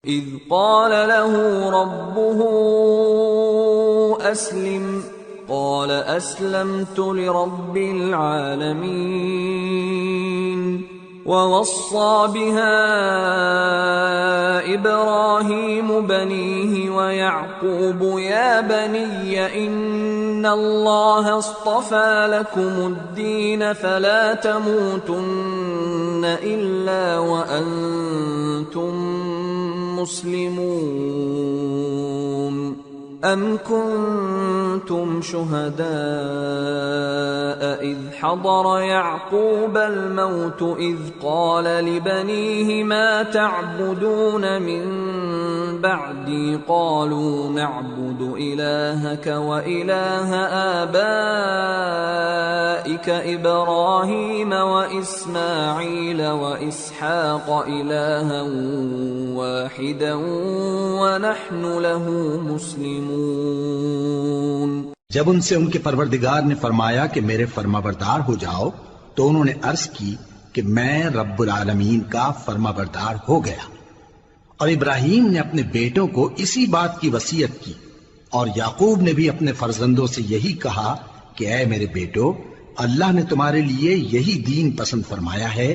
إذ قال له ربه أسلم قال أسلمت لرب العالمين ووصى بها إبراهيم بنيه ويعقوب يا بني إن الله اصطفى لكم الدين فلا تموتن إلا وأنتم مسلمون أم كنتم شهداء إذ حضر يعقوب الموت إذ قال لبنيه ما تعبدون من بعدي قالوا نعبد إلهك وإله آبائك إبراهيم وإسماعيل وإسحاق إلها واحدا ونحن له مسلمون. جب ان سے ان کے پروردگار نے فرمایا کہ میرے فرمانبردار ہو جاؤ تو انہوں نے عرض کی کہ میں رب العالمین کا فرمانبردار ہو گیا. اور ابراہیم نے اپنے بیٹوں کو اسی بات کی وصیت کی اور یعقوب نے بھی اپنے فرزندوں سے یہی کہا کہ اے میرے بیٹو اللہ نے تمہارے لیے یہی دین پسند فرمایا ہے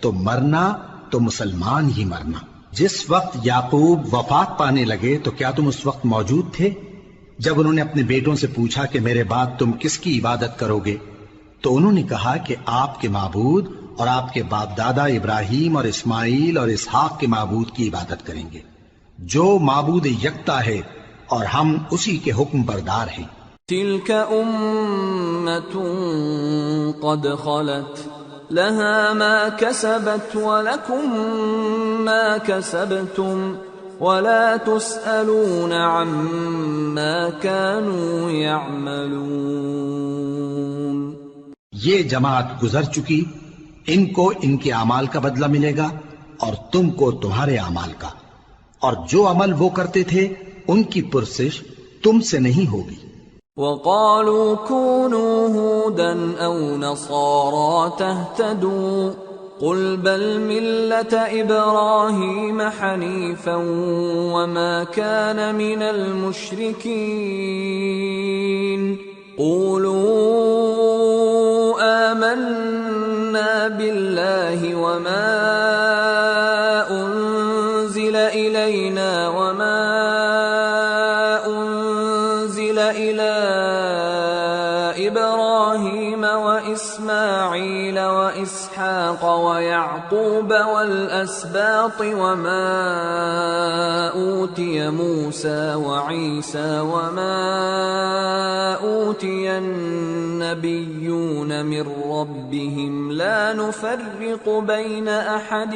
تو مرنا تو مسلمان ہی مرنا. جس وقت یعقوب وفات پانے لگے تو کیا تم اس وقت موجود تھے جب انہوں نے اپنے بیٹوں سے پوچھا کہ میرے بعد تم کس کی عبادت کرو گے؟ تو انہوں نے کہا کہ آپ کے معبود اور آپ کے باپ دادا ابراہیم اور اسماعیل اور اسحاق کے معبود کی عبادت کریں گے جو معبود یکتا ہے اور ہم اسی کے حکم بردار ہیں. تلك أمة قد خلت لها ما كسبت ولكم ما كسبتم ولا تسألون عما كانوا يعملون. یہ جماعت گزر چکی، ان کو ان کے اعمال کا بدلہ ملے گا اور تم کو تمہارے اعمال کا، اور جو عمل وہ کرتے تھے ان کی پرسش تم سے نہیں ہوگی. وقالوا كونوا هودا أو نصارى تهتدوا قل بل ملة إبراهيم حنيفا وما كان من المشركين قولوا آمنا بالله وما أنزل إلينا وما أنزل إلى إبراهيم وإسماعيل وإسحاق ويعقوب والأسباط وما أوتي موسى وعيسى وما أوتي النبيون من ربهم لا نفرق بين أحد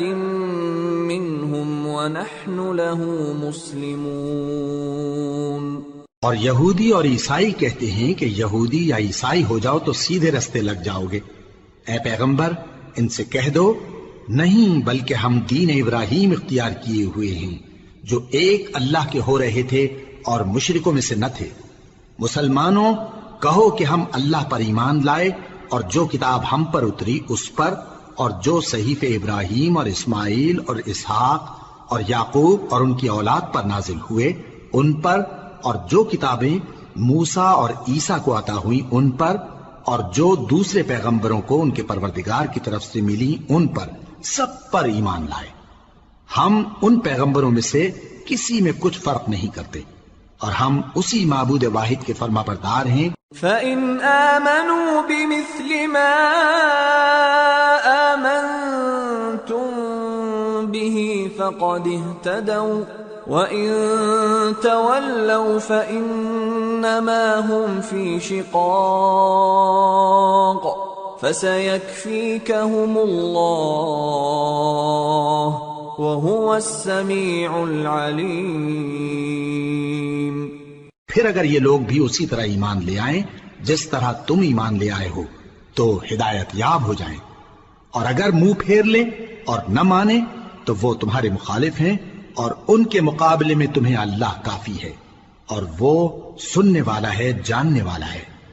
منهم ونحن له مسلمون. اور یہودی اور عیسائی کہتے ہیں کہ یہودی یا عیسائی ہو جاؤ تو سیدھے رستے لگ جاؤ گے. اے پیغمبر ان سے کہہ دو نہیں، بلکہ ہم دین ابراہیم اختیار کیے ہوئے ہیں جو ایک اللہ کے ہو رہے تھے اور مشرکوں میں سے نہ تھے. مسلمانوں کہو کہ ہم اللہ پر ایمان لائے اور جو کتاب ہم پر اتری اس پر، اور جو صحیفے ابراہیم اور اسماعیل اور اسحاق اور یعقوب اور ان کی اولاد پر نازل ہوئے ان پر، اور جو کتابیں موسیٰ اور عیسیٰ کو عطا ہوئیں ان پر، اور جو دوسرے پیغمبروں کو ان کے پروردگار کی طرف سے ملی ان پر، سب پر ایمان لائے. ہم ان پیغمبروں میں سے کسی میں کچھ فرق نہیں کرتے اور ہم اسی معبود واحد کے فرما بردار ہیں. فَإِنْ آمَنُوا بِمِثْلِ مَا آمَنْتُمْ بِهِ فَقَدِ اهْتَدَوْا وَإِنْ تَوَلَّوْا فَإِنَّمَا هُمْ فِي شِقَاقٍ فَسَيَكْفِيكَهُمُ اللَّهُ وَهُوَ السَّمِيعُ الْعَلِيمُ. پھر اگر یہ لوگ بھی اسی طرح ایمان لے آئیں جس طرح تم ایمان لے آئے ہو تو ہدایت یاب ہو جائیں، اور اگر منہ پھیر لیں اور نہ مانیں تو وہ تمہارے مخالف ہیں، اور ان کے مقابلے میں تمہیں اللہ کافی ہے اور وہ سننے والا ہے، جاننے والا ہے.